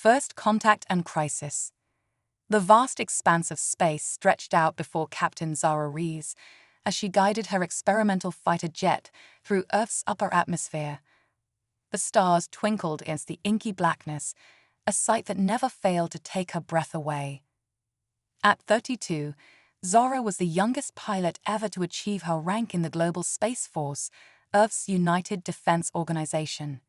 First contact and crisis. The vast expanse of space stretched out before Captain Zara Rees as she guided her experimental fighter jet through Earth's upper atmosphere. The stars twinkled against the inky blackness, a sight that never failed to take her breath away. At 32, Zara was the youngest pilot ever to achieve her rank in the Global Space Force, Earth's United Defense Organization.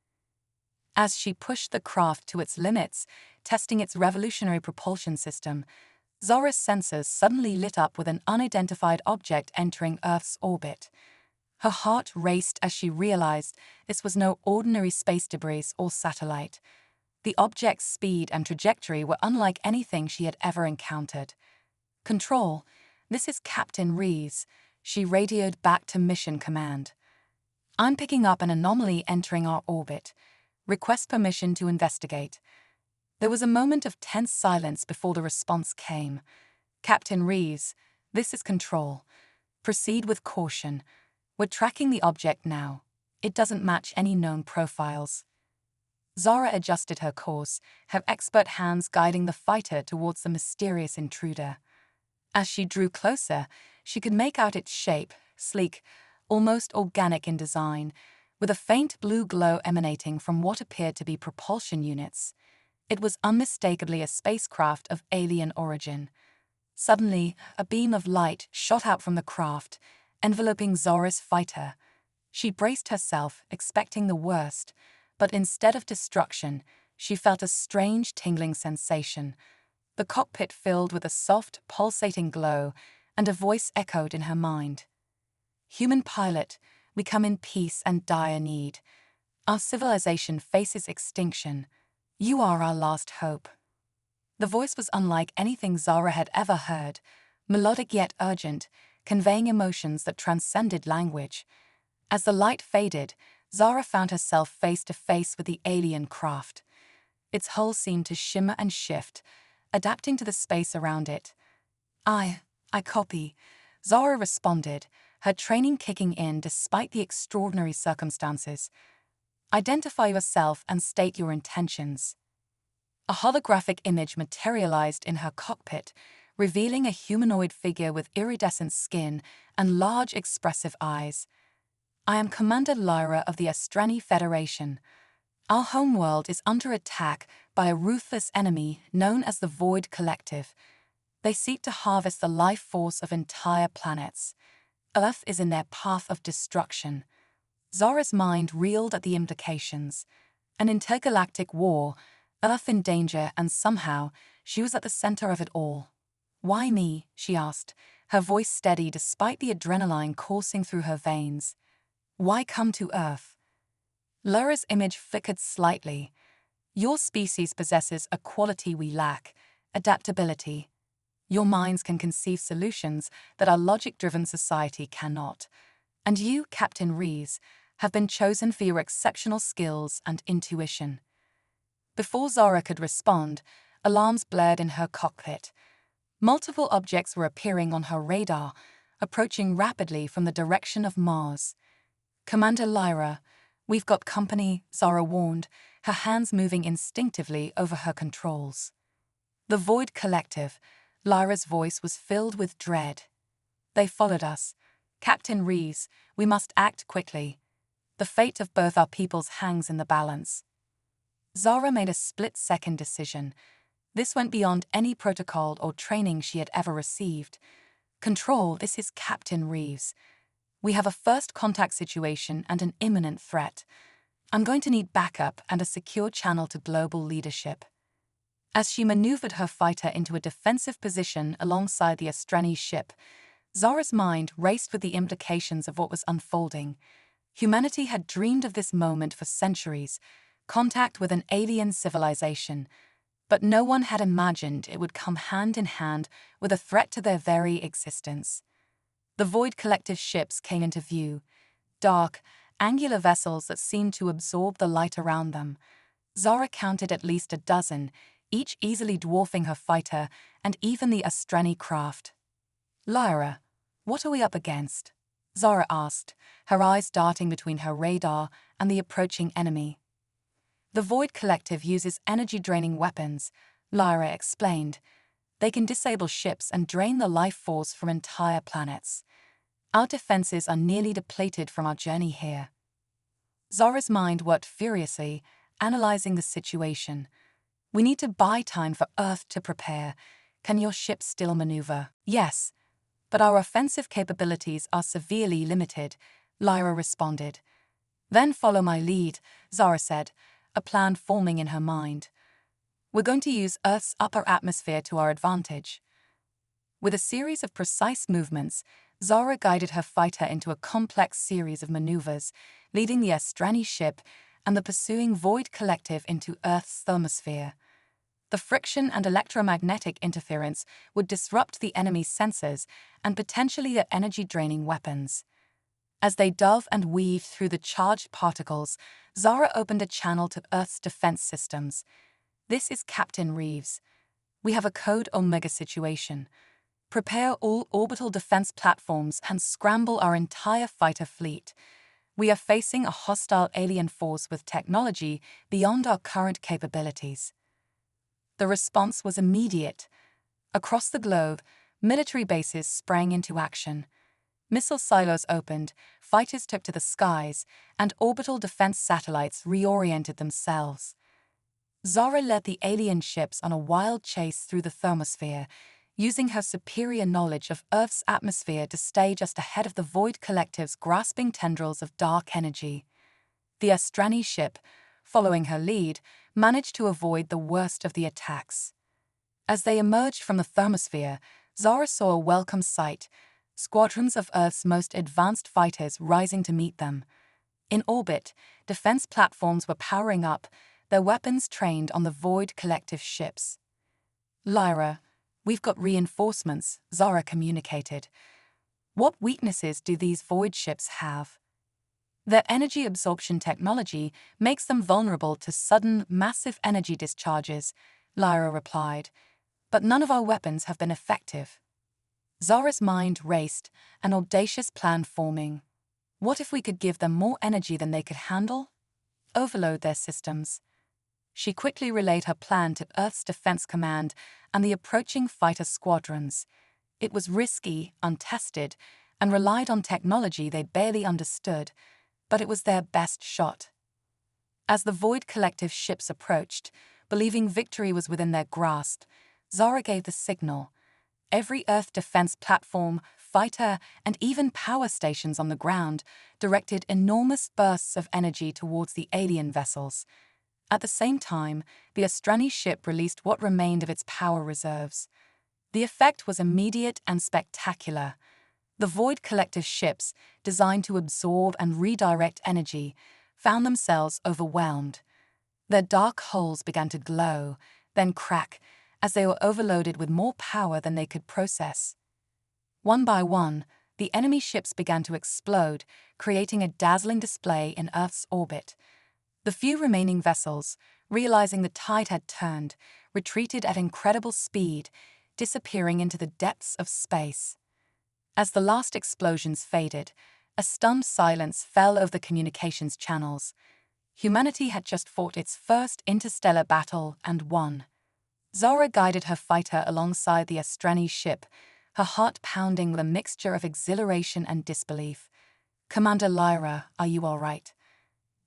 As she pushed the craft to its limits, testing its revolutionary propulsion system, Zara's sensors suddenly lit up with an unidentified object entering Earth's orbit. Her heart raced as she realized this was no ordinary space debris or satellite. The object's speed and trajectory were unlike anything she had ever encountered. "Control, this is Captain Rees," she radioed back to Mission Command. "I'm picking up an anomaly entering our orbit. Request permission to investigate." There was a moment of tense silence before the response came. "Captain Rees, this is Control. Proceed with caution. We're tracking the object now. It doesn't match any known profiles." Zara adjusted her course, her expert hands guiding the fighter towards the mysterious intruder. As she drew closer, she could make out its shape, sleek, almost organic in design, with a faint blue glow emanating from what appeared to be propulsion units. It was unmistakably a spacecraft of alien origin. Suddenly, a beam of light shot out from the craft, enveloping Zara's fighter. She braced herself, expecting the worst, but instead of destruction, she felt a strange tingling sensation. The cockpit filled with a soft, pulsating glow, and a voice echoed in her mind. "Human pilot, we come in peace and dire need. Our civilization faces extinction. You are our last hope." The voice was unlike anything Zara had ever heard, melodic yet urgent, conveying emotions that transcended language. As the light faded, Zara found herself face to face with the alien craft. Its hull seemed to shimmer and shift, adapting to the space around it. I copy," Zara responded, her training kicking in despite the extraordinary circumstances. "Identify yourself and state your intentions." A holographic image materialized in her cockpit, revealing a humanoid figure with iridescent skin and large expressive eyes. "I am Commander Lyra of the Astrani Federation. Our homeworld is under attack by a ruthless enemy known as the Void Collective. They seek to harvest the life force of entire planets. Earth is in their path of destruction." Zara's mind reeled at the implications. An intergalactic war, Earth in danger, and somehow she was at the center of it all. "Why me?" she asked, her voice steady despite the adrenaline coursing through her veins. "Why come to Earth?" Lyra's image flickered slightly. "Your species possesses a quality we lack: adaptability. Your minds can conceive solutions that our logic-driven society cannot. And you, Captain Rees, have been chosen for your exceptional skills and intuition." Before Zara could respond, alarms blared in her cockpit. Multiple objects were appearing on her radar, approaching rapidly from the direction of Mars. "Commander Lyra, we've got company," Zara warned, her hands moving instinctively over her controls. "The Void Collective," Lyra's voice was filled with dread. "They followed us. Captain Rees, we must act quickly. The fate of both our peoples hangs in the balance." Zara made a split-second decision. This went beyond any protocol or training she had ever received. "Control, this is Captain Rees. We have a first contact situation and an imminent threat. I'm going to need backup and a secure channel to global leadership." As she maneuvered her fighter into a defensive position alongside the Astrani ship, Zara's mind raced with the implications of what was unfolding. Humanity had dreamed of this moment for centuries, contact with an alien civilization, but no one had imagined it would come hand in hand with a threat to their very existence. The Void Collective ships came into view, dark, angular vessels that seemed to absorb the light around them. Zara counted at least a dozen, each easily dwarfing her fighter and even the Astrani craft. "Lyra, what are we up against?" Zara asked, her eyes darting between her radar and the approaching enemy. The Void Collective uses energy-draining weapons, Lyra explained. They can disable ships and drain the life force from entire planets. Our defenses are nearly depleted from our journey here. Zora's mind worked furiously, analyzing the situation. We need to buy time for Earth to prepare. Can your ship still maneuver? Yes, but our offensive capabilities are severely limited, Lyra responded. Then follow my lead, Zora said, a plan forming in her mind. We're going to use Earth's upper atmosphere to our advantage. With a series of precise movements, Zora guided her fighter into a complex series of maneuvers, leading the Astrani ship and the pursuing Void Collective into Earth's thermosphere. The friction and electromagnetic interference would disrupt the enemy's sensors and potentially their energy-draining weapons. As they dove and weaved through the charged particles, Zora opened a channel to Earth's defense systems. This is Captain Reeves. We have a Code Omega situation. Prepare all orbital defense platforms and scramble our entire fighter fleet. We are facing a hostile alien force with technology beyond our current capabilities. The response was immediate. Across the globe, military bases sprang into action. Missile silos opened, fighters took to the skies, and orbital defense satellites reoriented themselves. Zora led the alien ships on a wild chase through the thermosphere, using her superior knowledge of Earth's atmosphere to stay just ahead of the Void Collective's grasping tendrils of dark energy. The Astrani ship, following her lead, managed to avoid the worst of the attacks. As they emerged from the thermosphere, Zora saw a welcome sight: squadrons of Earth's most advanced fighters rising to meet them. In orbit, defense platforms were powering up, their weapons trained on the Void Collective ships. Lyra, we've got reinforcements, Zora communicated. What weaknesses do these Void ships have? Their energy absorption technology makes them vulnerable to sudden, massive energy discharges, Lyra replied. But none of our weapons have been effective. Zora's mind raced, an audacious plan forming. What if we could give them more energy than they could handle? Overload their systems. She quickly relayed her plan to Earth's Defense Command and the approaching fighter squadrons. It was risky, untested, and relied on technology they barely understood, but it was their best shot. As the Void Collective ships approached, believing victory was within their grasp, Zora gave the signal. Every Earth defense platform, fighter, and even power stations on the ground directed enormous bursts of energy towards the alien vessels. At the same time, the Astrani ship released what remained of its power reserves. The effect was immediate and spectacular. The Void Collective ships, designed to absorb and redirect energy, found themselves overwhelmed. Their dark hulls began to glow, then crack, as they were overloaded with more power than they could process. One by one, the enemy ships began to explode, creating a dazzling display in Earth's orbit. The few remaining vessels, realizing the tide had turned, retreated at incredible speed, disappearing into the depths of space. As the last explosions faded, a stunned silence fell over the communications channels. Humanity had just fought its first interstellar battle and won. Zora guided her fighter alongside the Astrani ship, her heart pounding with a mixture of exhilaration and disbelief. "Commander Lyra, are you all right?"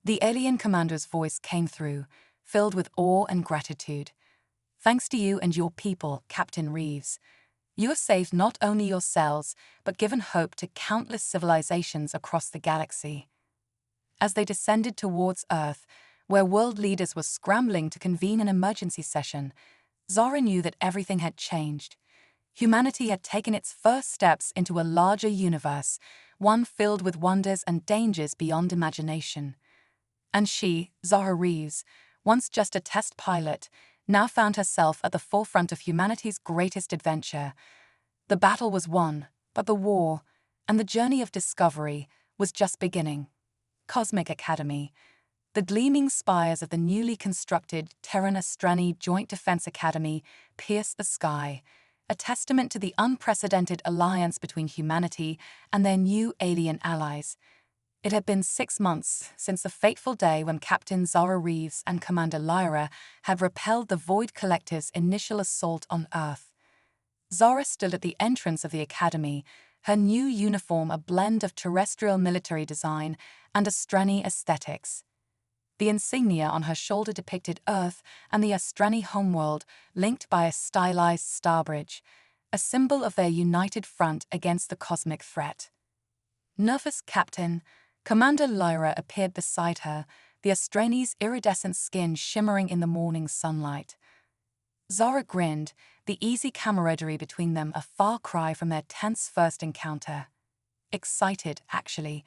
The alien commander's voice came through, filled with awe and gratitude. "Thanks to you and your people, Captain Reeves. You have saved not only yourselves, but given hope to countless civilizations across the galaxy." As they descended towards Earth, where world leaders were scrambling to convene an emergency session, Zora knew that everything had changed. Humanity had taken its first steps into a larger universe, one filled with wonders and dangers beyond imagination. And she, Zora Reeves, once just a test pilot, now found herself at the forefront of humanity's greatest adventure. The battle was won, but the war, and the journey of discovery, was just beginning. Cosmic Academy. The gleaming spires of the newly constructed Terran-Astrani Joint Defense Academy pierced the sky, a testament to the unprecedented alliance between humanity and their new alien allies. It had been 6 months since the fateful day when Captain Zara Reeves and Commander Lyra had repelled the Void Collective's initial assault on Earth. Zara stood at the entrance of the academy, her new uniform a blend of terrestrial military design and Astrani aesthetics. The insignia on her shoulder depicted Earth and the Astrani homeworld linked by a stylized starbridge, a symbol of their united front against the cosmic threat. Nervous Captain, Commander Lyra appeared beside her, the Astrani's iridescent skin shimmering in the morning sunlight. Zara grinned, the easy camaraderie between them a far cry from their tense first encounter. Excited, actually.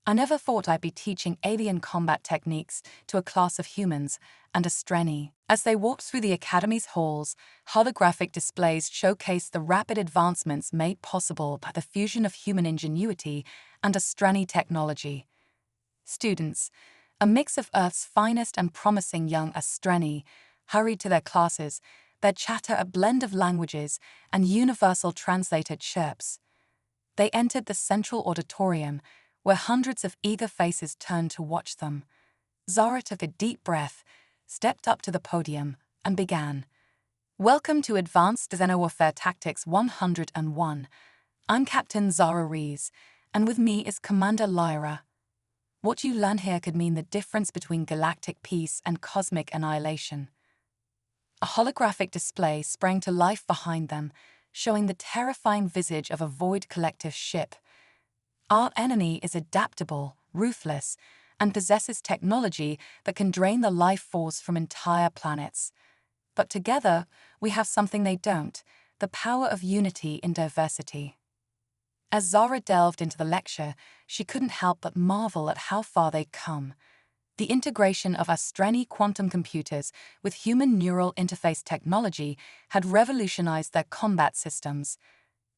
I never thought I'd be teaching alien combat techniques to a class of humans and Astrani. As they walked through the Academy's halls, holographic displays showcased the rapid advancements made possible by the fusion of human ingenuity and Astrani technology. Students, a mix of Earth's finest and promising young Astrani, hurried to their classes, their chatter a blend of languages and universal translated chirps. They entered the central auditorium, where hundreds of eager faces turned to watch them. Zara took a deep breath, stepped up to the podium, and began. Welcome to Advanced Xenowarfare Tactics 101. I'm Captain Zara Reeves, and with me is Commander Lyra. What you learn here could mean the difference between galactic peace and cosmic annihilation. A holographic display sprang to life behind them, showing the terrifying visage of a Void Collective ship. Our enemy is adaptable, ruthless, and possesses technology that can drain the life force from entire planets. But together, we have something they don't, the power of unity in diversity. As Zara delved into the lecture, she couldn't help but marvel at how far they'd come. The integration of Astrani quantum computers with human neural interface technology had revolutionized their combat systems.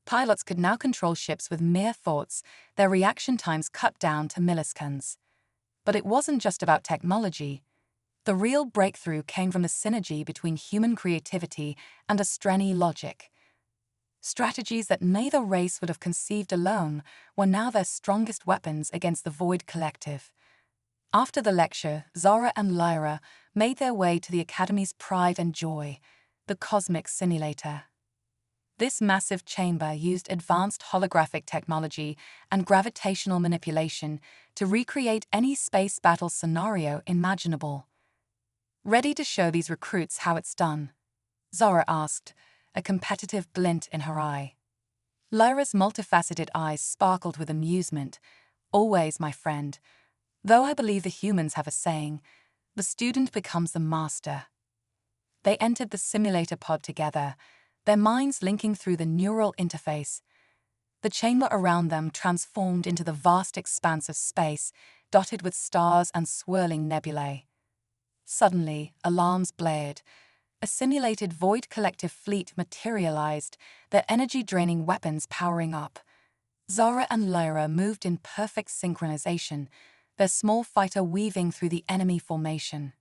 Pilots could now control ships with mere thoughts, their reaction times cut down to milliseconds. But it wasn't just about technology. The real breakthrough came from the synergy between human creativity and Astrani logic. Strategies that neither race would have conceived alone were now their strongest weapons against the Void Collective. After the lecture, Zara and Lyra made their way to the Academy's pride and joy, the Cosmic Simulator. This massive chamber used advanced holographic technology and gravitational manipulation to recreate any space battle scenario imaginable. Ready to show these recruits how it's done? Zara asked, a competitive glint in her eye. Lyra's multifaceted eyes sparkled with amusement. Always, my friend. Though I believe the humans have a saying, the student becomes the master. They entered the simulator pod together, their minds linking through the neural interface. The chamber around them transformed into the vast expanse of space, dotted with stars and swirling nebulae. Suddenly, alarms blared. A simulated Void Collective fleet materialized, their energy-draining weapons powering up. Zara and Lyra moved in perfect synchronization, their small fighter weaving through the enemy formation.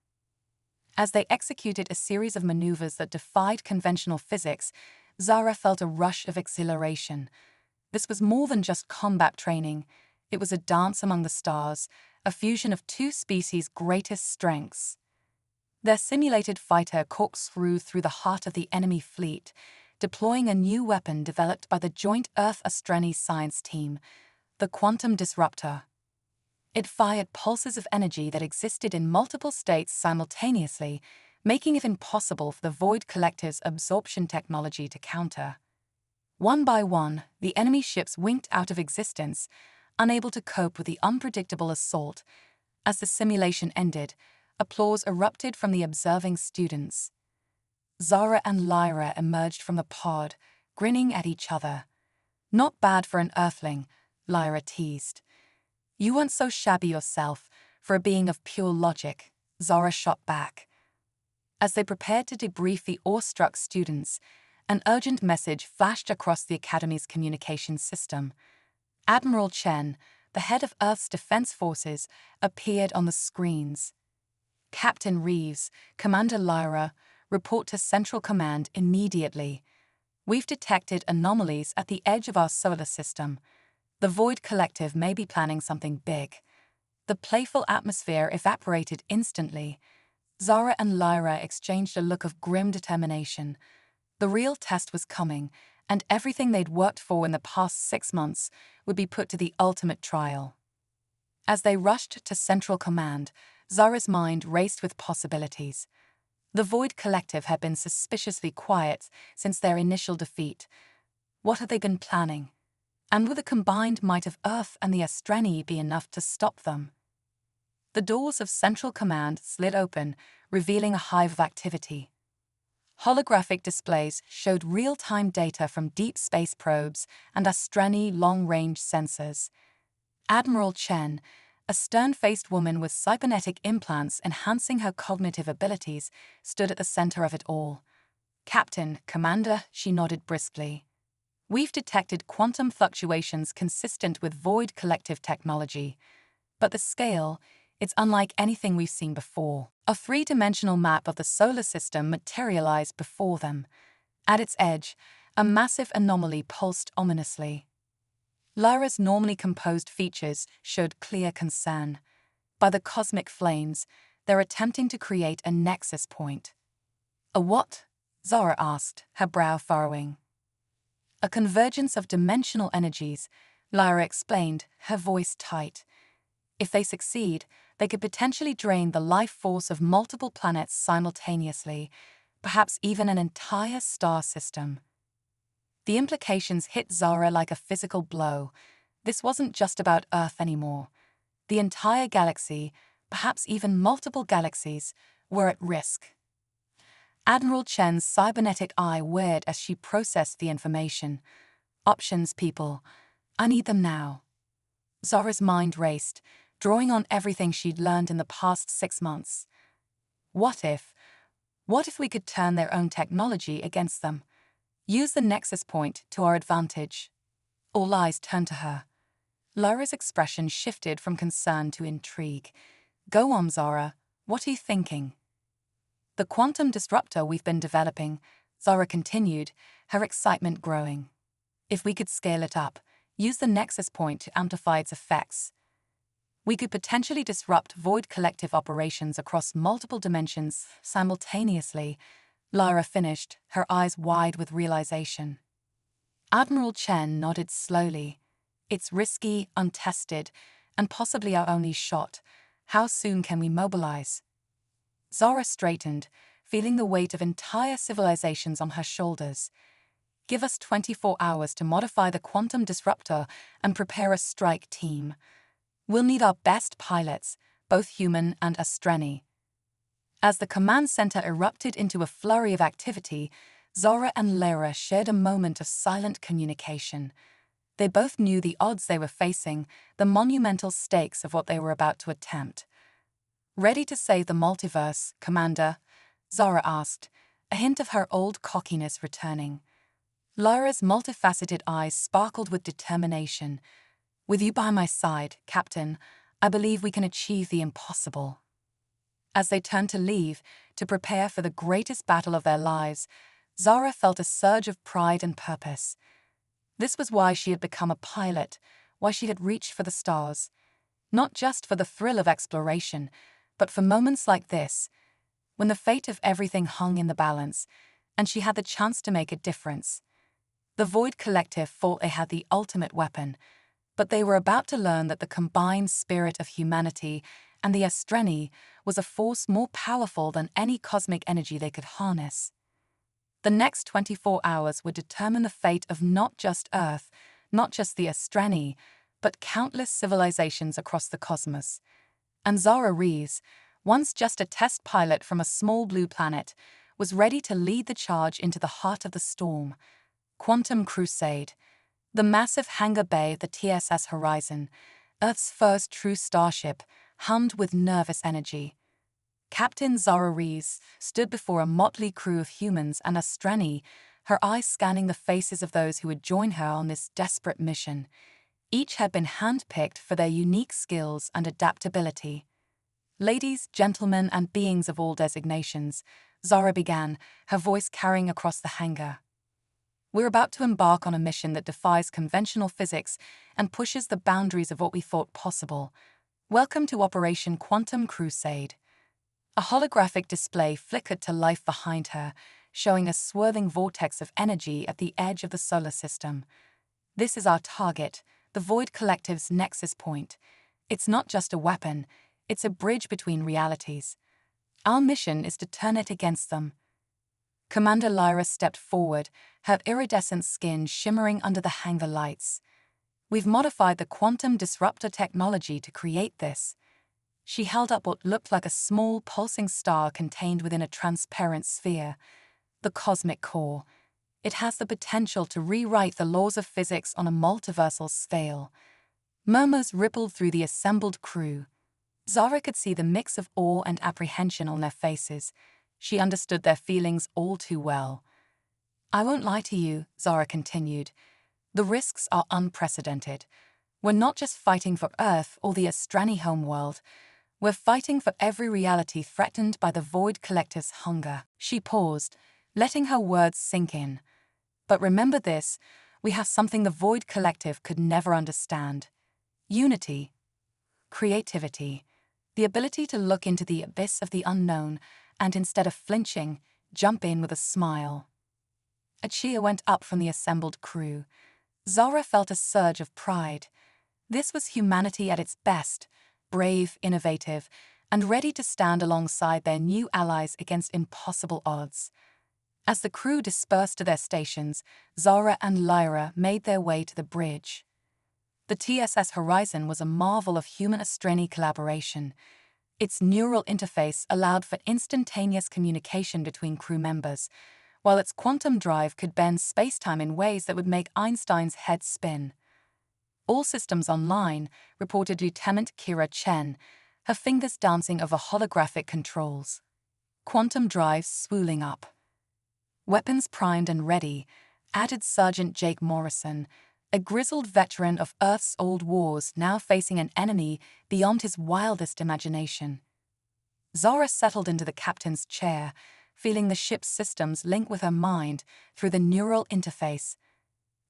As they executed a series of maneuvers that defied conventional physics, Zara felt a rush of exhilaration. This was more than just combat training. It was a dance among the stars, a fusion of two species' greatest strengths. Their simulated fighter corkscrewed through the heart of the enemy fleet, deploying a new weapon developed by the joint Earth-Astrani science team, the Quantum Disruptor. It fired pulses of energy that existed in multiple states simultaneously, making it impossible for the Void Collective's absorption technology to counter. One by one, the enemy ships winked out of existence, unable to cope with the unpredictable assault. As the simulation ended, applause erupted from the observing students. Zara and Lyra emerged from the pod, grinning at each other. Not bad for an Earthling, Lyra teased. You weren't so shabby yourself, for a being of pure logic, Zara shot back. As they prepared to debrief the awestruck students, an urgent message flashed across the Academy's communications system. Admiral Chen, the head of Earth's defense forces, appeared on the screens. Captain Reeves, Commander Lyra, report to Central Command immediately. We've detected anomalies at the edge of our solar system. The Void Collective may be planning something big. The playful atmosphere evaporated instantly. Zara and Lyra exchanged a look of grim determination. The real test was coming, and everything they'd worked for in the past 6 months would be put to the ultimate trial. As they rushed to Central Command, Zara's mind raced with possibilities. The Void Collective had been suspiciously quiet since their initial defeat. What had they been planning? And would the combined might of Earth and the Astreni be enough to stop them? The doors of Central Command slid open, revealing a hive of activity. Holographic displays showed real-time data from deep space probes and Astreni long-range sensors. Admiral Chen, a stern-faced woman with cybernetic implants enhancing her cognitive abilities, stood at the center of it all. "Captain, Commander," she nodded briskly. "We've detected quantum fluctuations consistent with Void Collective technology. But the scale, it's unlike anything we've seen before." A three-dimensional map of the solar system materialized before them. At its edge, a massive anomaly pulsed ominously. Lyra's normally composed features showed clear concern. By the cosmic flames, they're attempting to create a nexus point. "A what?" Zara asked, her brow furrowing. "A convergence of dimensional energies," Lyra explained, her voice tight. "If they succeed, they could potentially drain the life force of multiple planets simultaneously, perhaps even an entire star system." The implications hit Zara like a physical blow. This wasn't just about Earth anymore. The entire galaxy, perhaps even multiple galaxies, were at risk. Admiral Chen's cybernetic eye whirred as she processed the information. "Options, people. I need them now." Zara's mind raced, drawing on everything she'd learned in the past 6 months. What if we could turn their own technology against them? Use the nexus point to our advantage? All eyes turned to her. Lyra's expression shifted from concern to intrigue. "Go on, Zara. What are you thinking?" "The quantum disruptor we've been developing," Zara continued, her excitement growing. "If we could scale it up, use the nexus point to amplify its effects, we could potentially disrupt Void Collective operations across multiple dimensions simultaneously." Lyra finished, her eyes wide with realization. Admiral Chen nodded slowly. "It's risky, untested, and possibly our only shot. How soon can we mobilize?" Zara straightened, feeling the weight of entire civilizations on her shoulders. "Give us 24 hours to modify the quantum disruptor and prepare a strike team. We'll need our best pilots, both human and Astreni." As the command center erupted into a flurry of activity, Zara and Lyra shared a moment of silent communication. They both knew the odds they were facing, the monumental stakes of what they were about to attempt. "Ready to save the multiverse, Commander?" Zara asked, a hint of her old cockiness returning. Lyra's multifaceted eyes sparkled with determination. "With you by my side, Captain, I believe we can achieve the impossible." As they turned to leave, to prepare for the greatest battle of their lives, Zara felt a surge of pride and purpose. This was why she had become a pilot, why she had reached for the stars. Not just for the thrill of exploration, but for moments like this, when the fate of everything hung in the balance, and she had the chance to make a difference. The Void Collective thought they had the ultimate weapon, but they were about to learn that the combined spirit of humanity and the Astreni was a force more powerful than any cosmic energy they could harness. The next 24 hours would determine the fate of not just Earth, not just the Astreni, but countless civilizations across the cosmos. And Zara Rees, once just a test pilot from a small blue planet, was ready to lead the charge into the heart of the storm. Quantum Crusade. The massive hangar bay of the TSS Horizon, Earth's first true starship, hummed with nervous energy. Captain Zara Rees stood before a motley crew of humans and Astreni, her eyes scanning the faces of those who would join her on this desperate mission. Each had been handpicked for their unique skills and adaptability. "Ladies, gentlemen, and beings of all designations," Zara began, her voice carrying across the hangar. "We're about to embark on a mission that defies conventional physics and pushes the boundaries of what we thought possible. Welcome to Operation Quantum Crusade. A holographic display flickered to life behind her, showing a swirling vortex of energy at the edge of the solar system. This is our target, the Void Collective's nexus point. It's not just a weapon, it's a bridge between realities. Our mission is to turn it against them. Commander Lyra stepped forward, her iridescent skin shimmering under the hangar lights. We've modified the quantum disruptor technology to create this. She held up what looked like a small pulsing star contained within a transparent sphere. The cosmic core. It has the potential to rewrite the laws of physics on a multiversal scale. Murmurs rippled through the assembled crew. Zara could see the mix of awe and apprehension on their faces. She understood their feelings all too well. I won't lie to you, Zara continued. The risks are unprecedented. We're not just fighting for Earth or the Astrani homeworld. We're fighting for every reality threatened by the Void Collective's hunger. She paused, letting her words sink in. But remember this, we have something the Void Collective could never understand. Unity. Creativity. The ability to look into the abyss of the unknown and, instead of flinching, jump in with a smile. A cheer went up from the assembled crew. Zara felt a surge of pride. This was humanity at its best, brave, innovative, and ready to stand alongside their new allies against impossible odds. As the crew dispersed to their stations, Zara and Lyra made their way to the bridge. The TSS Horizon was a marvel of human-Astrani collaboration. Its neural interface allowed for instantaneous communication between crew members, while its quantum drive could bend space-time in ways that would make Einstein's head spin. All systems online, reported Lieutenant Kira Chen, her fingers dancing over holographic controls. Quantum drives spooling up. Weapons primed and ready, added Sergeant Jake Morrison, a grizzled veteran of Earth's old wars now facing an enemy beyond his wildest imagination. Zara settled into the captain's chair, feeling the ship's systems link with her mind through the neural interface.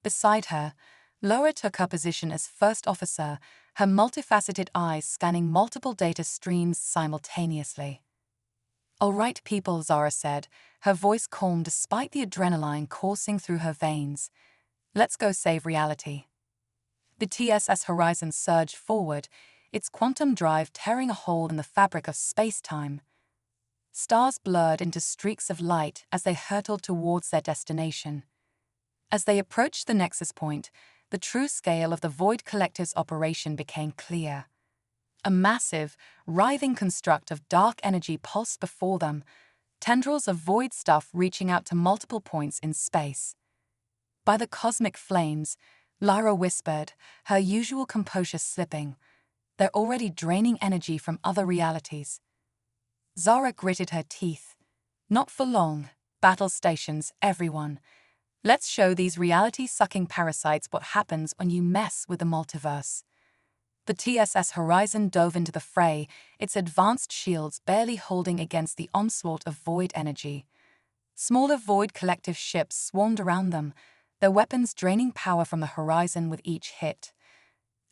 Beside her, Laura took her position as first officer, her multifaceted eyes scanning multiple data streams simultaneously. "All right, people," Zara said, her voice calm despite the adrenaline coursing through her veins. "Let's go save reality." The TSS Horizon surged forward, its quantum drive tearing a hole in the fabric of space-time. Stars blurred into streaks of light as they hurtled towards their destination. As they approached the nexus point, the true scale of the Void Collective's operation became clear. A massive, writhing construct of dark energy pulsed before them, tendrils of void stuff reaching out to multiple points in space. By the cosmic flames, Lyra whispered, her usual composure slipping. They're already draining energy from other realities. Zara gritted her teeth. Not for long. Battle stations, everyone. Let's show these reality-sucking parasites what happens when you mess with the multiverse. The TSS Horizon dove into the fray, its advanced shields barely holding against the onslaught of void energy. Smaller Void Collective ships swarmed around them, their weapons draining power from the horizon with each hit.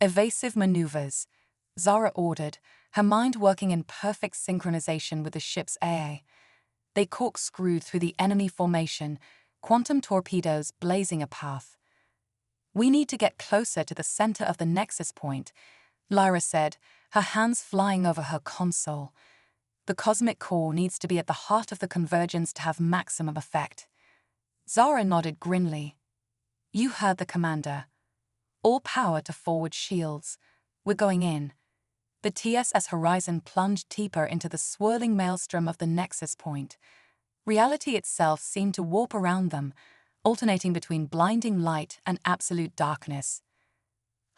"Evasive maneuvers," Zara ordered, her mind working in perfect synchronization with the ship's AA. They corkscrewed through the enemy formation, quantum torpedoes blazing a path. "We need to get closer to the center of the nexus point," Lyra said, her hands flying over her console. "The cosmic core needs to be at the heart of the convergence to have maximum effect." Zara nodded grimly. "You heard the commander. All power to forward shields. We're going in." The TSS Horizon plunged deeper into the swirling maelstrom of the nexus point. Reality itself seemed to warp around them, alternating between blinding light and absolute darkness.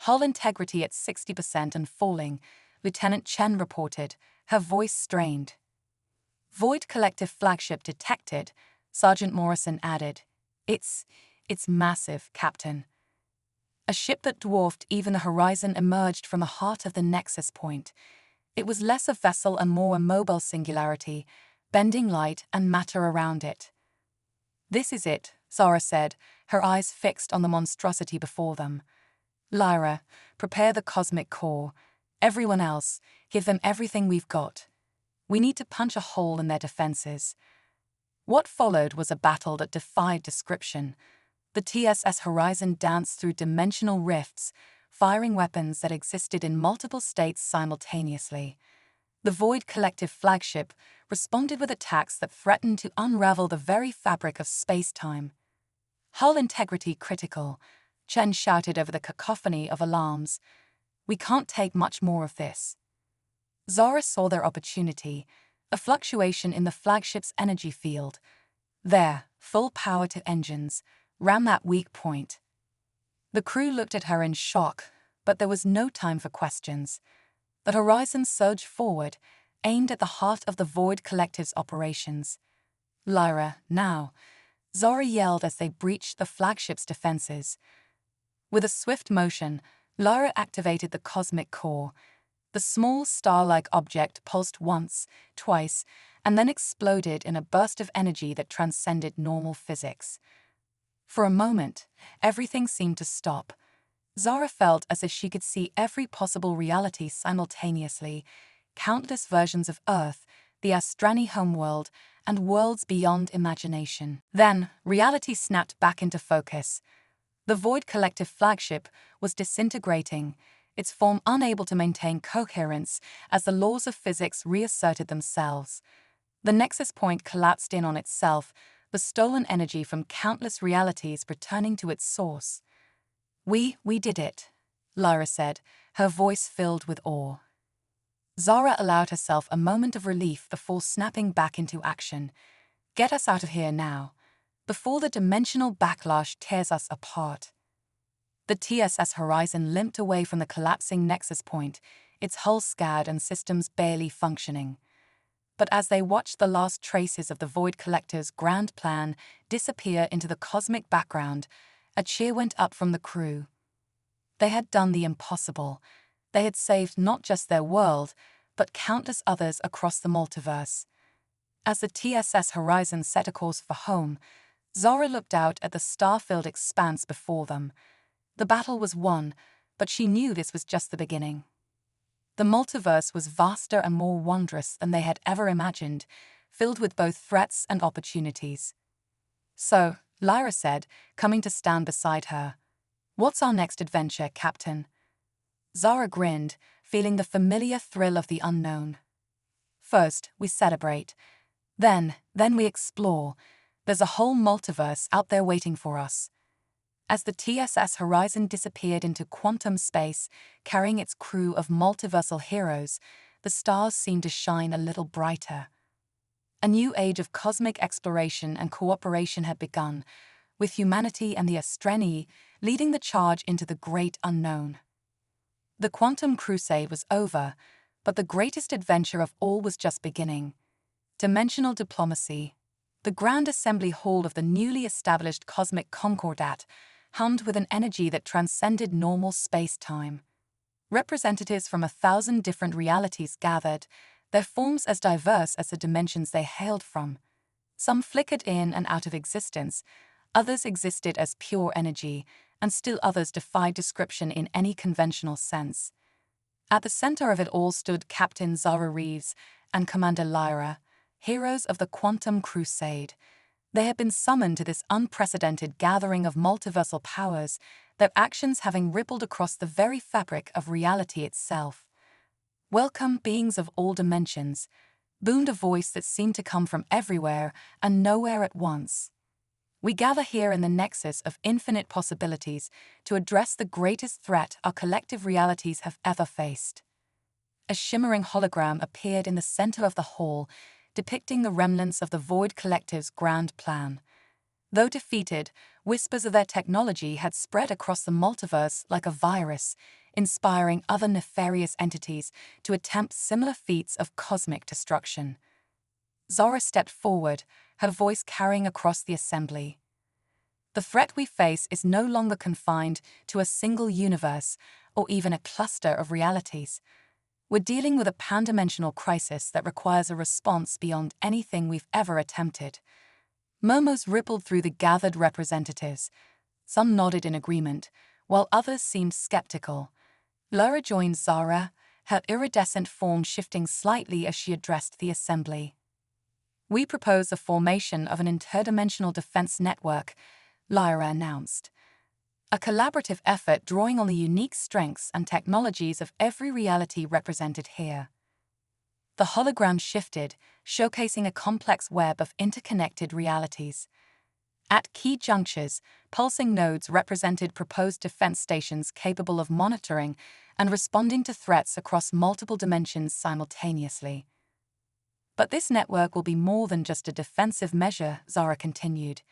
"Hull integrity at 60% and falling," Lieutenant Chen reported, her voice strained. "Void Collective flagship detected," Sergeant Morrison added. It's massive, Captain." A ship that dwarfed even the horizon emerged from the heart of the nexus point. It was less a vessel and more a mobile singularity, bending light and matter around it. "This is it," Zara said, her eyes fixed on the monstrosity before them. "Lyra, prepare the cosmic core. Everyone else, give them everything we've got. We need to punch a hole in their defenses. What followed was a battle that defied description. The TSS Horizon danced through dimensional rifts, firing weapons that existed in multiple states simultaneously. The Void Collective flagship responded with attacks that threatened to unravel the very fabric of space-time. Hull integrity critical, Chen shouted over the cacophony of alarms. We can't take much more of this. Zara saw their opportunity, a fluctuation in the flagship's energy field. There, full power to engines, ram that weak point. The crew looked at her in shock, but there was no time for questions. The Horizon surged forward, aimed at the heart of the Void Collective's operations. Lyra, now, Zara yelled as they breached the flagship's defenses. With a swift motion, Lyra activated the cosmic core. The small star-like object pulsed once, twice, and then exploded in a burst of energy that transcended normal physics. For a moment, everything seemed to stop. Zara felt as if she could see every possible reality simultaneously, countless versions of Earth, the Astrani homeworld, and worlds beyond imagination. Then, reality snapped back into focus. The Void Collective flagship was disintegrating, its form unable to maintain coherence as the laws of physics reasserted themselves. The nexus point collapsed in on itself, the stolen energy from countless realities returning to its source. We did it, Lyra said, her voice filled with awe. Zara allowed herself a moment of relief before snapping back into action. Get us out of here now, before the dimensional backlash tears us apart. The TSS Horizon limped away from the collapsing nexus point, its hull scarred and systems barely functioning. But as they watched the last traces of the Void Collective's grand plan disappear into the cosmic background, a cheer went up from the crew. They had done the impossible. They had saved not just their world, but countless others across the multiverse. As the TSS Horizon set a course for home, Zara looked out at the star-filled expanse before them. The battle was won, but she knew this was just the beginning. The multiverse was vaster and more wondrous than they had ever imagined, filled with both threats and opportunities. So, Lyra said, coming to stand beside her, "What's our next adventure, Captain?" Zara grinned, feeling the familiar thrill of the unknown. "First, we celebrate. Then we explore. There's a whole multiverse out there waiting for us." As the TSS Horizon disappeared into quantum space, carrying its crew of multiversal heroes, the stars seemed to shine a little brighter. A new age of cosmic exploration and cooperation had begun, with humanity and the Astrani leading the charge into the great unknown. The quantum crusade was over, but the greatest adventure of all was just beginning. Dimensional diplomacy. The Grand Assembly Hall of the newly established Cosmic Concordat hummed with an energy that transcended normal space-time. Representatives from 1,000 different realities gathered, their forms as diverse as the dimensions they hailed from. Some flickered in and out of existence, others existed as pure energy, and still others defied description in any conventional sense. At the center of it all stood Captain Zara Reeves and Commander Lyra, heroes of the Quantum Crusade. They had been summoned to this unprecedented gathering of multiversal powers, their actions having rippled across the very fabric of reality itself. "Welcome, beings of all dimensions," boomed a voice that seemed to come from everywhere and nowhere at once. "We gather here in the nexus of infinite possibilities to address the greatest threat our collective realities have ever faced." A shimmering hologram appeared in the center of the hall, depicting the remnants of the Void Collective's grand plan. Though defeated, whispers of their technology had spread across the multiverse like a virus, inspiring other nefarious entities to attempt similar feats of cosmic destruction. Zara stepped forward, her voice carrying across the assembly. "The threat we face is no longer confined to a single universe or even a cluster of realities. We're dealing with a pan-dimensional crisis that requires a response beyond anything we've ever attempted." Murmurs rippled through the gathered representatives. Some nodded in agreement, while others seemed skeptical. Lyra joined Zara, her iridescent form shifting slightly as she addressed the assembly. "We propose the formation of an interdimensional defense network," Lyra announced. "A collaborative effort drawing on the unique strengths and technologies of every reality represented here." The hologram shifted, showcasing a complex web of interconnected realities. At key junctures, pulsing nodes represented proposed defense stations capable of monitoring and responding to threats across multiple dimensions simultaneously. "But this network will be more than just a defensive measure," Zara continued.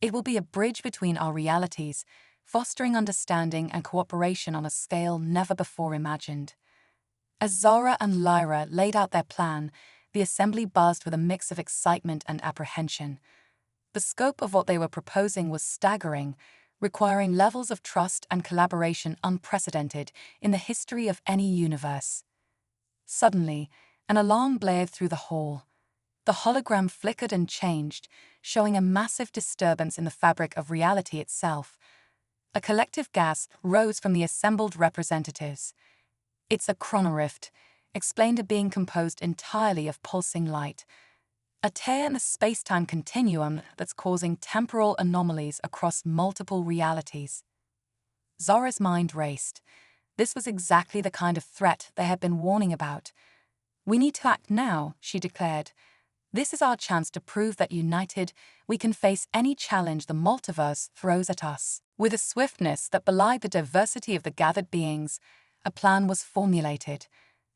"It will be a bridge between our realities, fostering understanding and cooperation on a scale never before imagined." As Zara and Lyra laid out their plan, the assembly buzzed with a mix of excitement and apprehension. The scope of what they were proposing was staggering, requiring levels of trust and collaboration unprecedented in the history of any universe. Suddenly, an alarm blared through the hall. The hologram flickered and changed, showing a massive disturbance in the fabric of reality itself. A collective gasp rose from the assembled representatives. "It's a chronorift," explained a being composed entirely of pulsing light. "A tear in the space-time continuum that's causing temporal anomalies across multiple realities." Zara's mind raced. This was exactly the kind of threat they had been warning about. "We need to act now," she declared. "This is our chance to prove that united, we can face any challenge the multiverse throws at us." With a swiftness that belied the diversity of the gathered beings, a plan was formulated.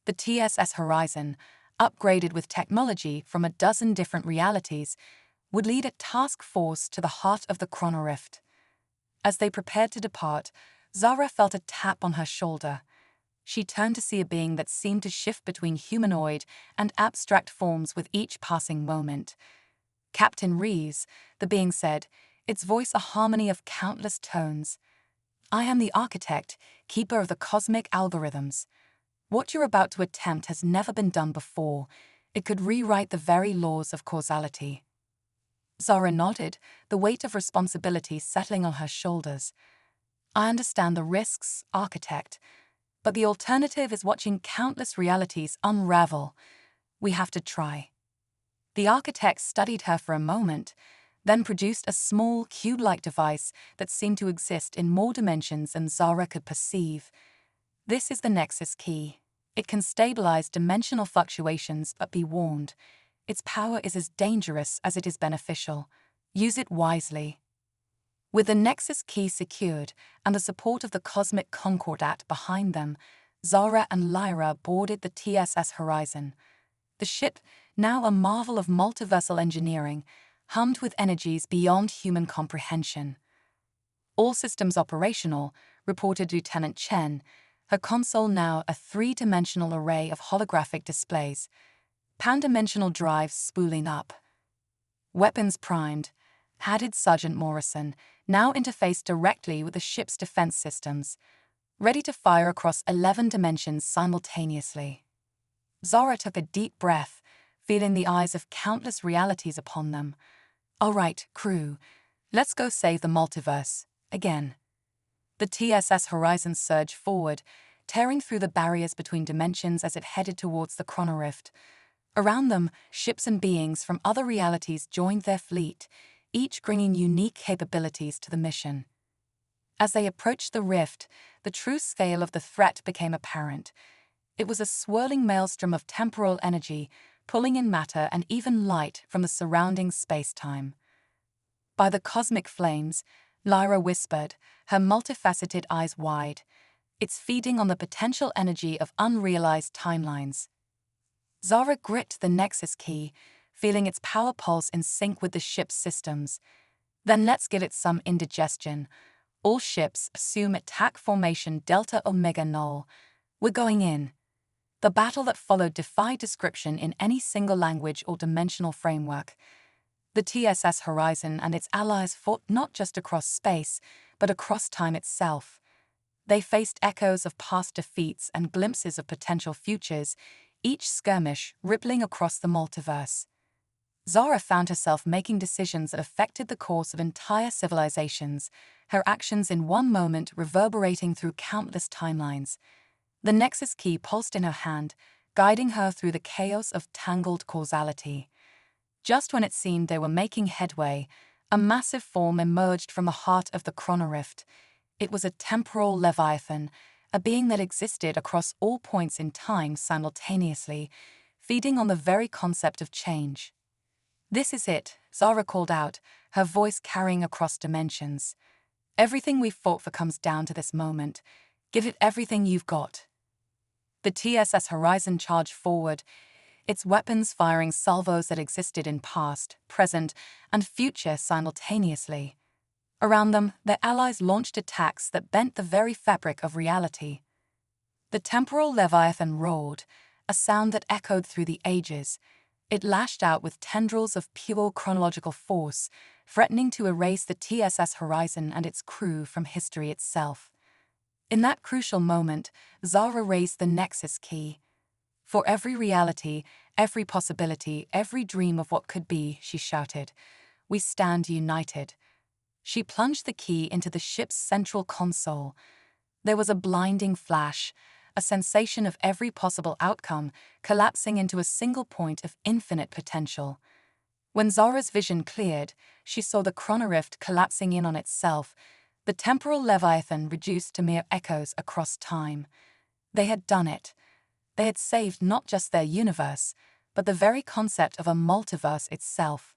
The TSS Horizon, upgraded with technology from a dozen different realities, would lead a task force to the heart of the chronorift. As they prepared to depart, Zara felt a tap on her shoulder. She turned to see a being that seemed to shift between humanoid and abstract forms with each passing moment. "Captain Rees," the being said, its voice a harmony of countless tones. "I am the architect, keeper of the cosmic algorithms. What you're about to attempt has never been done before. It could rewrite the very laws of causality." Zara nodded, the weight of responsibility settling on her shoulders. "I understand the risks, architect, but the alternative is watching countless realities unravel. We have to try." The architect studied her for a moment, then produced a small, cube-like device that seemed to exist in more dimensions than Zara could perceive. "This is the Nexus Key. It can stabilize dimensional fluctuations, but be warned, its power is as dangerous as it is beneficial. Use it wisely." With the Nexus Key secured and the support of the Cosmic Concordat behind them, Zara and Lyra boarded the TSS Horizon. The ship, now a marvel of multiversal engineering, hummed with energies beyond human comprehension. "All systems operational," reported Lieutenant Chen, her console now a three-dimensional array of holographic displays, pan-dimensional drives spooling up. "Weapons primed," added Sergeant Morrison, now interfaced directly with the ship's defense systems, ready to fire across 11 dimensions simultaneously. Zara took a deep breath, feeling the eyes of countless realities upon them. "All right, crew, let's go save the multiverse, again." The TSS Horizon surged forward, tearing through the barriers between dimensions as it headed towards the chronorift. Around them, ships and beings from other realities joined their fleet, each bringing unique capabilities to the mission. As they approached the rift, the true scale of the threat became apparent. It was a swirling maelstrom of temporal energy, pulling in matter and even light from the surrounding space-time. "By the cosmic flames," Lyra whispered, her multifaceted eyes wide. "It's feeding on the potential energy of unrealized timelines." Zara gripped the Nexus Key, feeling its power pulse in sync with the ship's systems. "Then let's give it some indigestion. All ships assume attack formation Delta Omega Null. We're going in." The battle that followed defied description in any single language or dimensional framework. The TSS Horizon and its allies fought not just across space, but across time itself. They faced echoes of past defeats and glimpses of potential futures, each skirmish rippling across the multiverse. Zara found herself making decisions that affected the course of entire civilizations, her actions in one moment reverberating through countless timelines. The Nexus key pulsed in her hand, guiding her through the chaos of tangled causality. Just when it seemed they were making headway, a massive form emerged from the heart of the chronorift. It was a temporal leviathan, a being that existed across all points in time simultaneously, feeding on the very concept of change. "This is it," Zara called out, her voice carrying across dimensions. "Everything we've fought for comes down to this moment. Give it everything you've got." The TSS Horizon charged forward, its weapons firing salvos that existed in past, present, and future simultaneously. Around them, their allies launched attacks that bent the very fabric of reality. The temporal leviathan roared, a sound that echoed through the ages. It lashed out with tendrils of pure chronological force, threatening to erase the TSS Horizon and its crew from history itself. In that crucial moment, Zara raised the Nexus key. "For every reality, every possibility, every dream of what could be," she shouted, "we stand united." She plunged the key into the ship's central console. There was a blinding flash, a sensation of every possible outcome collapsing into a single point of infinite potential. When Zara's vision cleared, she saw the chronorift collapsing in on itself, the temporal leviathan reduced to mere echoes across time. They had done it. They had saved not just their universe, but the very concept of a multiverse itself.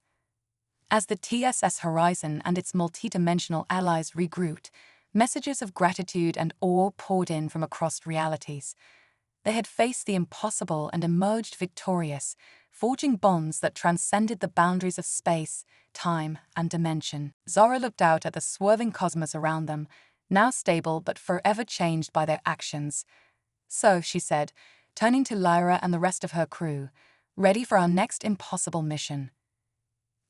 As the TSS Horizon and its multidimensional allies regrouped, messages of gratitude and awe poured in from across realities. They had faced the impossible and emerged victorious, forging bonds that transcended the boundaries of space, time, and dimension. Zara looked out at the swerving cosmos around them, now stable but forever changed by their actions. "So," she said, turning to Lyra and the rest of her crew, "ready for our next impossible mission."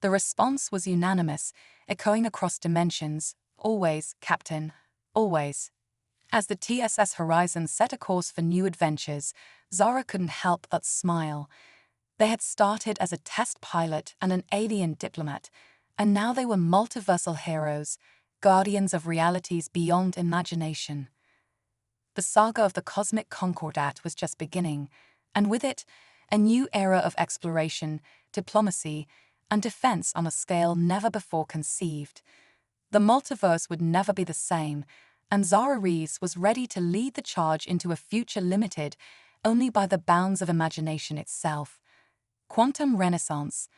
The response was unanimous, echoing across dimensions. "Always, Captain, always." As the TSS Horizon set a course for new adventures, Zara couldn't help but smile. They had started as a test pilot and an alien diplomat, and now they were multiversal heroes, guardians of realities beyond imagination. The saga of the Cosmic Concordat was just beginning, and with it, a new era of exploration, diplomacy, and defense on a scale never before conceived. The multiverse would never be the same, and Zara Rees was ready to lead the charge into a future limited only by the bounds of imagination itself. Quantum Renaissance,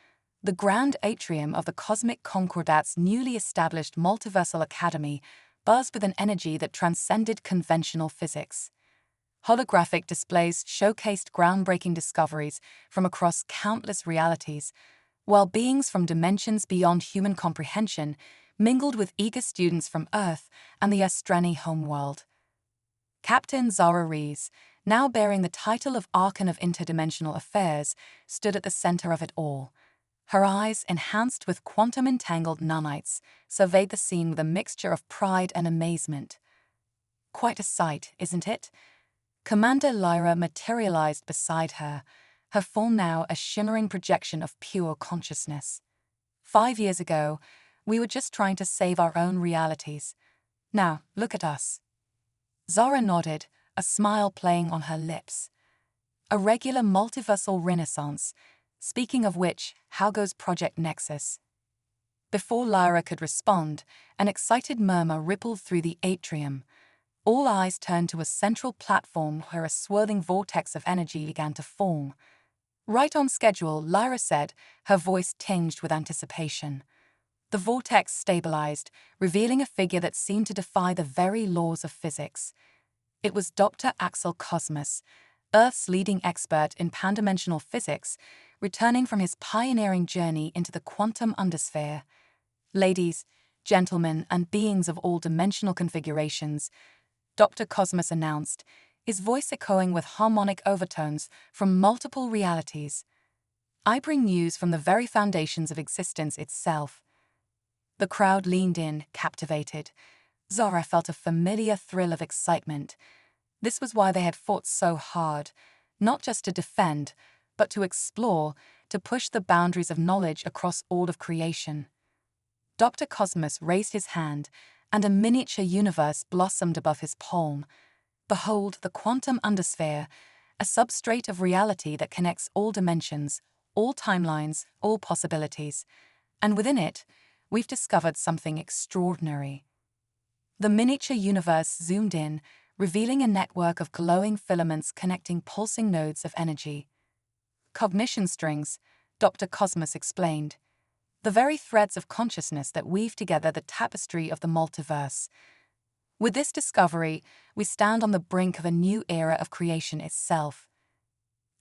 the grand atrium of the Cosmic Concordat's newly established multiversal academy, buzzed with an energy that transcended conventional physics. Holographic displays showcased groundbreaking discoveries from across countless realities, while beings from dimensions beyond human comprehension mingled with eager students from Earth and the Astrani homeworld. Captain Zara Rees, now bearing the title of Archon of Interdimensional Affairs, stood at the center of it all. Her eyes, enhanced with quantum-entangled nanites, surveyed the scene with a mixture of pride and amazement. "Quite a sight, isn't it?" Commander Lyra materialized beside her, her form now a shimmering projection of pure consciousness. "5 years ago, we were just trying to save our own realities. Now, look at us." Zara nodded, a smile playing on her lips. "A regular multiversal renaissance. Speaking of which, how goes Project Nexus?" Before Lyra could respond, an excited murmur rippled through the atrium. All eyes turned to a central platform where a swirling vortex of energy began to form. "Right on schedule," Lyra said, her voice tinged with anticipation. The vortex stabilized, revealing a figure that seemed to defy the very laws of physics. It was Dr. Axel Cosmos, Earth's leading expert in pandimensional physics, returning from his pioneering journey into the quantum undersphere. "Ladies, gentlemen, and beings of all dimensional configurations," Dr. Cosmos announced, his voice echoing with harmonic overtones from multiple realities. "I bring news from the very foundations of existence itself." The crowd leaned in, captivated. Zara felt a familiar thrill of excitement. This was why they had fought so hard, not just to defend, but to explore, to push the boundaries of knowledge across all of creation. Dr. Cosmos raised his hand, and a miniature universe blossomed above his palm. Behold the quantum undersphere, a substrate of reality that connects all dimensions, all timelines, all possibilities. And within it, we've discovered something extraordinary. The miniature universe zoomed in, revealing a network of glowing filaments connecting pulsing nodes of energy. Cognition strings, Dr. Cosmos explained. The very threads of consciousness that weave together the tapestry of the multiverse. With this discovery, we stand on the brink of a new era of creation itself.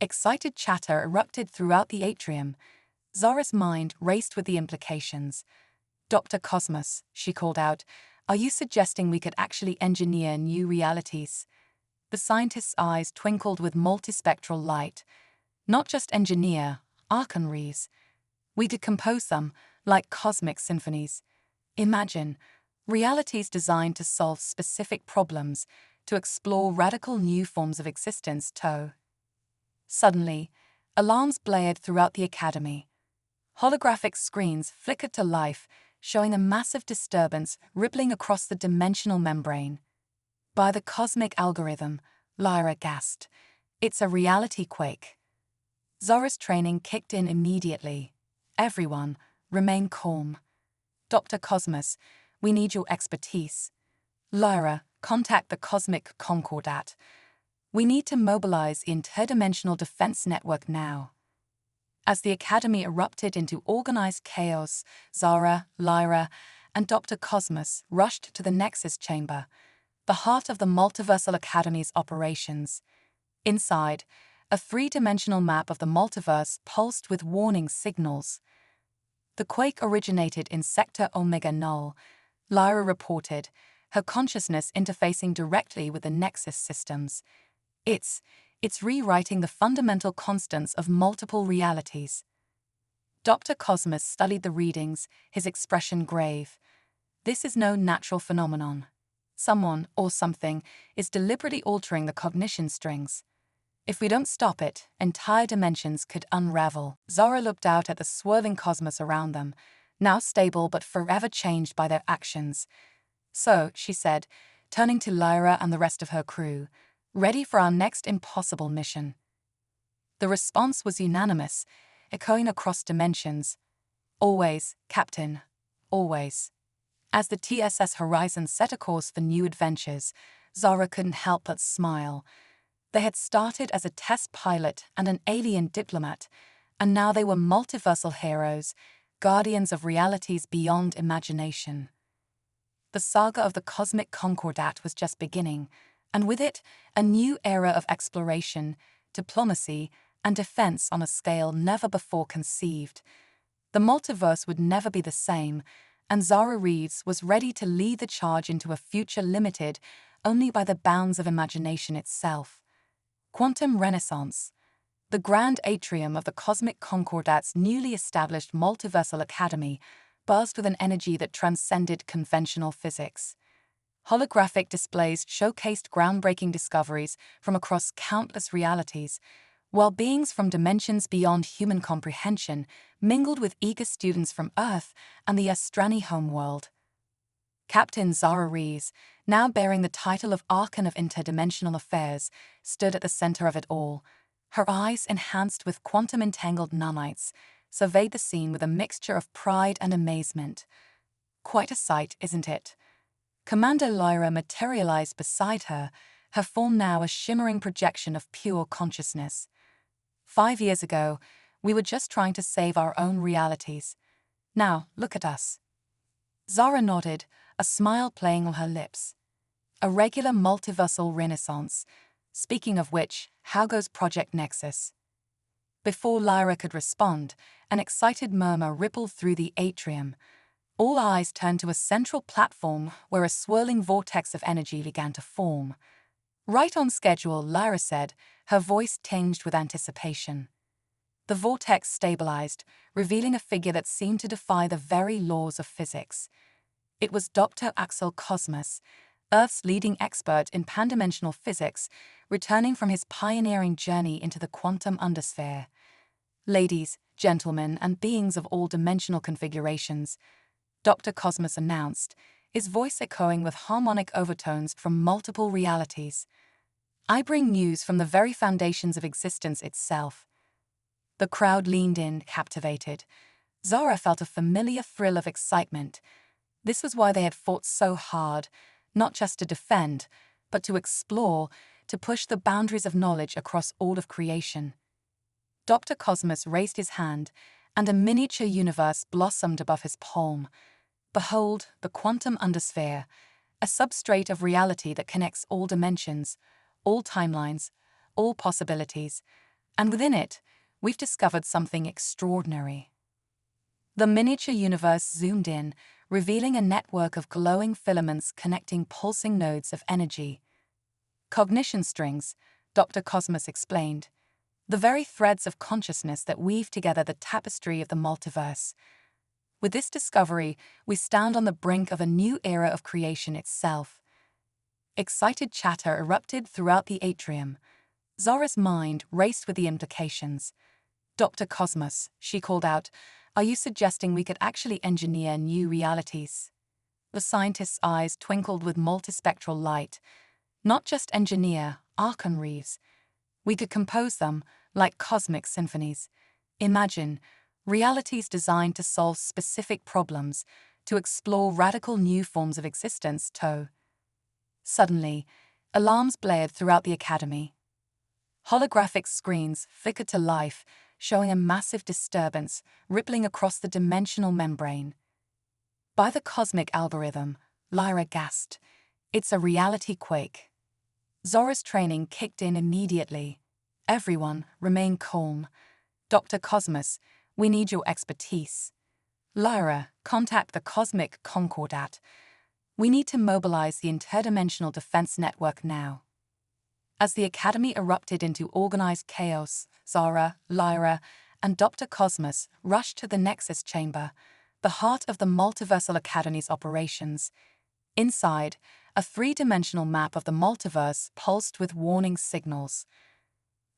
Excited chatter erupted throughout the atrium. Zara's mind raced with the implications. Dr. Cosmos, she called out, are you suggesting we could actually engineer new realities? The scientist's eyes twinkled with multispectral light. Not just engineer, archonries. We decompose them, like cosmic symphonies. Imagine, realities designed to solve specific problems, to explore radical new forms of existence. Suddenly, alarms blared throughout the academy. Holographic screens flickered to life, showing a massive disturbance rippling across the dimensional membrane. By the cosmic algorithm, Lyra gasped. It's a reality quake. Zora's training kicked in immediately. Everyone, remain calm. Dr. Cosmos, we need your expertise. Lyra, contact the Cosmic Concordat. We need to mobilize the interdimensional defense network now. As the Academy erupted into organized chaos, Zara, Lyra, and Dr. Cosmos rushed to the Nexus Chamber, the heart of the Multiversal Academy's operations. Inside, a three-dimensional map of the multiverse pulsed with warning signals. The quake originated in Sector Omega Null, Lyra reported, her consciousness interfacing directly with the Nexus systems. It's rewriting the fundamental constants of multiple realities. Dr. Cosmos studied the readings, his expression grave. This is no natural phenomenon. Someone, or something, is deliberately altering the cognition strings. If we don't stop it, entire dimensions could unravel. Zara looked out at the swirling cosmos around them, now stable but forever changed by their actions. So, she said, turning to Lyra and the rest of her crew, ready for our next impossible mission. The response was unanimous, echoing across dimensions. Always, Captain, always. As the TSS Horizon set a course for new adventures, Zara couldn't help but smile. They had started as a test pilot and an alien diplomat, and now they were multiversal heroes, guardians of realities beyond imagination. The saga of the Cosmic Concordat was just beginning, and with it, a new era of exploration, diplomacy, and defense on a scale never before conceived. The multiverse would never be the same, and Zara Reeves was ready to lead the charge into a future limited only by the bounds of imagination itself. Quantum Renaissance. The grand atrium of the Cosmic Concordat's newly established Multiversal Academy buzzed with an energy that transcended conventional physics. Holographic displays showcased groundbreaking discoveries from across countless realities, while beings from dimensions beyond human comprehension mingled with eager students from Earth and the Astrani homeworld. Captain Zara Reeves, now bearing the title of Archon of Interdimensional Affairs, stood at the center of it all. Her eyes, enhanced with quantum-entangled nanites, surveyed the scene with a mixture of pride and amazement. Quite a sight, isn't it? Commander Lyra materialized beside her, her form now a shimmering projection of pure consciousness. 5 years ago, we were just trying to save our own realities. Now, look at us. Zara nodded, a smile playing on her lips. A regular multiversal renaissance. Speaking of which, how goes Project Nexus? Before Lyra could respond, an excited murmur rippled through the atrium. All eyes turned to a central platform where a swirling vortex of energy began to form. Right on schedule, Lyra said, her voice tinged with anticipation. The vortex stabilized, revealing a figure that seemed to defy the very laws of physics. It was Dr. Axel Cosmos, Earth's leading expert in pandimensional physics, returning from his pioneering journey into the quantum undersphere. Ladies, gentlemen, and beings of all dimensional configurations, Dr. Cosmos announced, his voice echoing with harmonic overtones from multiple realities. I bring news from the very foundations of existence itself. The crowd leaned in, captivated. Zara felt a familiar thrill of excitement. This was why they had fought so hard, not just to defend, but to explore, to push the boundaries of knowledge across all of creation. Dr. Cosmos raised his hand, and a miniature universe blossomed above his palm. Behold, the quantum undersphere, a substrate of reality that connects all dimensions, all timelines, all possibilities, and within it, we've discovered something extraordinary. The miniature universe zoomed in, revealing a network of glowing filaments connecting pulsing nodes of energy. Cognition strings, Dr. Cosmos explained, the very threads of consciousness that weave together the tapestry of the multiverse. With this discovery, we stand on the brink of a new era of creation itself. Excited chatter erupted throughout the atrium. Zara's mind raced with the implications. Dr. Cosmos, she called out, are you suggesting we could actually engineer new realities? The scientist's eyes twinkled with multispectral light. Not just engineer, Archon Reeves. We could compose them, like cosmic symphonies. Imagine, realities designed to solve specific problems, to explore radical new forms of existence, Suddenly, alarms blared throughout the academy. Holographic screens flickered to life, showing a massive disturbance rippling across the dimensional membrane. By the cosmic algorithm, Lyra gasped, it's a reality quake. Zora's training kicked in immediately. Everyone, remain calm. Dr. Cosmos, we need your expertise. Lyra, contact the Cosmic Concordat. We need to mobilize the interdimensional defense network now. As the Academy erupted into organized chaos, Zara, Lyra, and Dr. Cosmos rushed to the Nexus Chamber, the heart of the Multiversal Academy's operations. Inside, a three-dimensional map of the multiverse pulsed with warning signals.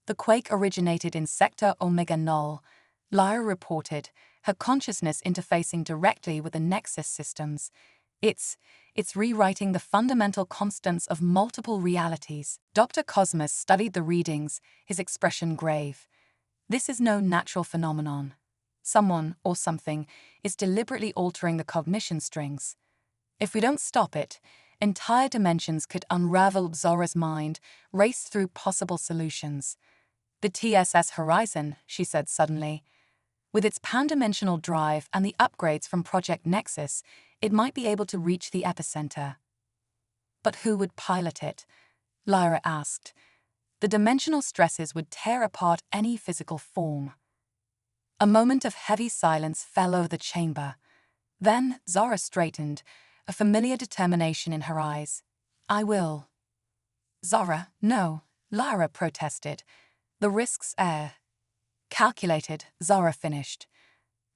The quake originated in Sector Omega Null, Lyra reported, her consciousness interfacing directly with the Nexus systems. It's rewriting the fundamental constants of multiple realities. Dr. Cosmos studied the readings, his expression grave. This is no natural phenomenon. Someone, or something, is deliberately altering the cognition strings. If we don't stop it, entire dimensions could unravel. Zora's mind, race through possible solutions. The TSS Horizon, she said suddenly. With its pan-dimensional drive and the upgrades from Project Nexus, it might be able to reach the epicenter. But who would pilot it? Lyra asked. The dimensional stresses would tear apart any physical form. A moment of heavy silence fell over the chamber. Then Zara straightened, a familiar determination in her eyes. I will. Zara, no, Lyra protested. The risks are calculated, Zara finished.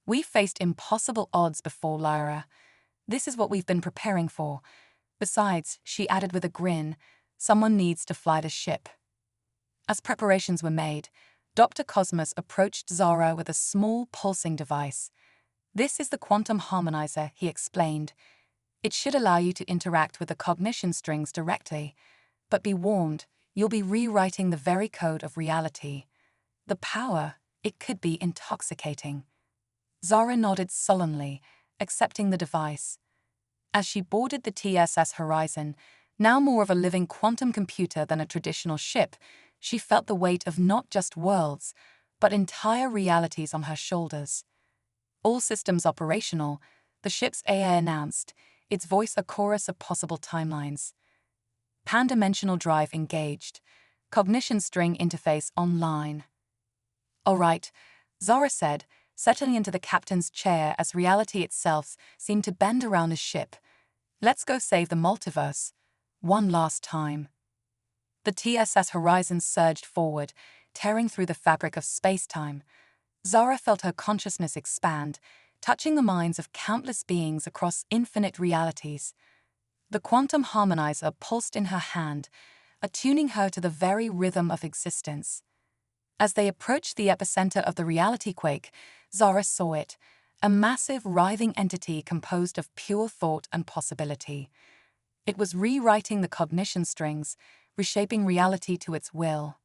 We faced impossible odds before, Lyra. This is what we've been preparing for. Besides, she added with a grin, someone needs to fly the ship. As preparations were made, Dr. Cosmos approached Zara with a small pulsing device. This is the quantum harmonizer, he explained. It should allow you to interact with the cognition strings directly. But be warned, you'll be rewriting the very code of reality. The power, it could be intoxicating. Zara nodded sullenly, accepting the device. As she boarded the TSS Horizon, now more of a living quantum computer than a traditional ship, she felt the weight of not just worlds, but entire realities on her shoulders. All systems operational, the ship's AI announced, its voice a chorus of possible timelines. Pan-dimensional drive engaged, cognition string interface online. All right, Zara said, settling into the captain's chair as reality itself seemed to bend around the ship. Let's go save the multiverse. One last time. The TSS Horizon surged forward, tearing through the fabric of space-time. Zara felt her consciousness expand, touching the minds of countless beings across infinite realities. The quantum harmonizer pulsed in her hand, attuning her to the very rhythm of existence. As they approached the epicenter of the reality quake, Zara saw it, a massive, writhing entity composed of pure thought and possibility. It was rewriting the cognition strings, reshaping reality to its will.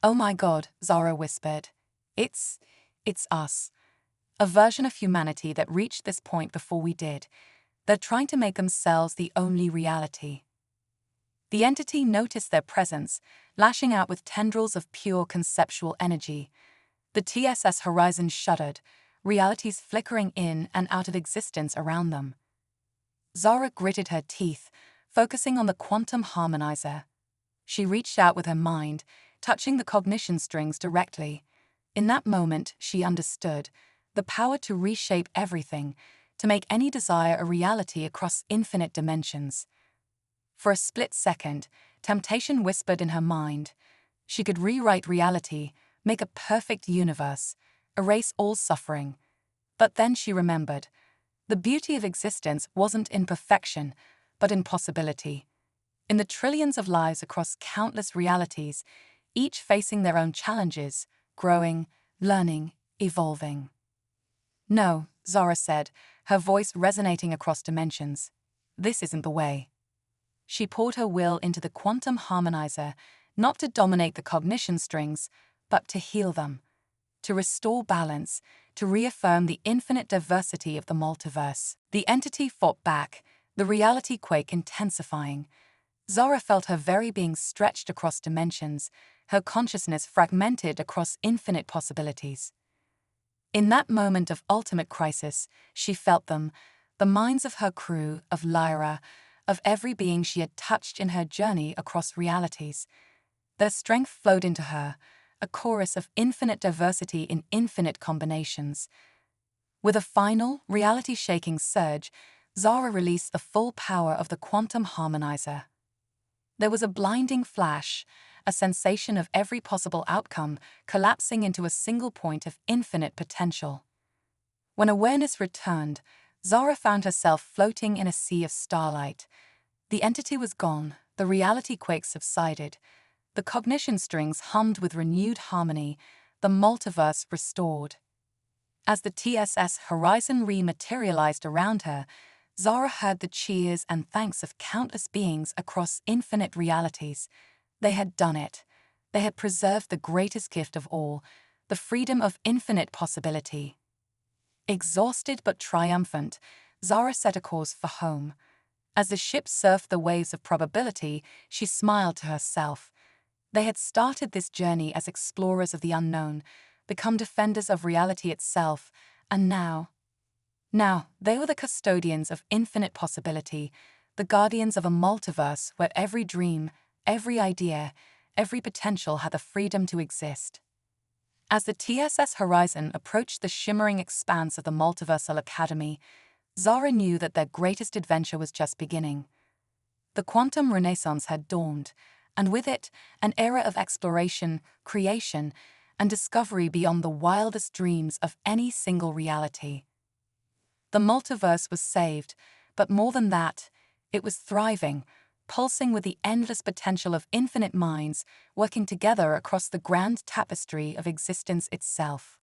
"Oh my God," Zara whispered. It's us. A version of humanity that reached this point before we did. They're trying to make themselves the only reality." The entity noticed their presence, lashing out with tendrils of pure conceptual energy. The TSS horizon shuddered, realities flickering in and out of existence around them. Zara gritted her teeth, focusing on the quantum harmonizer. She reached out with her mind, touching the cognition strings directly. In that moment, she understood the power to reshape everything, to make any desire a reality across infinite dimensions. For a split second, temptation whispered in her mind. She could rewrite reality, make a perfect universe, erase all suffering. But then she remembered. The beauty of existence wasn't in perfection, but in possibility. In the trillions of lives across countless realities, each facing their own challenges, growing, learning, evolving. "No," Zara said, her voice resonating across dimensions. "This isn't the way." She poured her will into the quantum harmonizer, not to dominate the cognition strings, but to heal them, to restore balance, to reaffirm the infinite diversity of the multiverse. The entity fought back, the reality quake intensifying. Zara felt her very being stretched across dimensions, her consciousness fragmented across infinite possibilities. In that moment of ultimate crisis, she felt them, the minds of her crew, of Lyra, of every being she had touched in her journey across realities. Their strength flowed into her, a chorus of infinite diversity in infinite combinations. With a final, reality-shaking surge, Zara released the full power of the quantum harmonizer. There was a blinding flash, a sensation of every possible outcome collapsing into a single point of infinite potential. When awareness returned, Zara found herself floating in a sea of starlight. The entity was gone, the reality quake subsided, the cognition strings hummed with renewed harmony, the multiverse restored. As the TSS horizon rematerialized around her, Zara heard the cheers and thanks of countless beings across infinite realities. They had done it. They had preserved the greatest gift of all, the freedom of infinite possibility. Exhausted but triumphant, Zara set a course for home. As the ship surfed the waves of probability, she smiled to herself. They had started this journey as explorers of the unknown, become defenders of reality itself, and now they were the custodians of infinite possibility, the guardians of a multiverse where every dream, every idea, every potential had the freedom to exist. As the TSS horizon approached the shimmering expanse of the Multiversal Academy, Zara knew that their greatest adventure was just beginning. The quantum renaissance had dawned, and with it, an era of exploration, creation, and discovery beyond the wildest dreams of any single reality. The multiverse was saved, but more than that, it was thriving, pulsing with the endless potential of infinite minds working together across the grand tapestry of existence itself.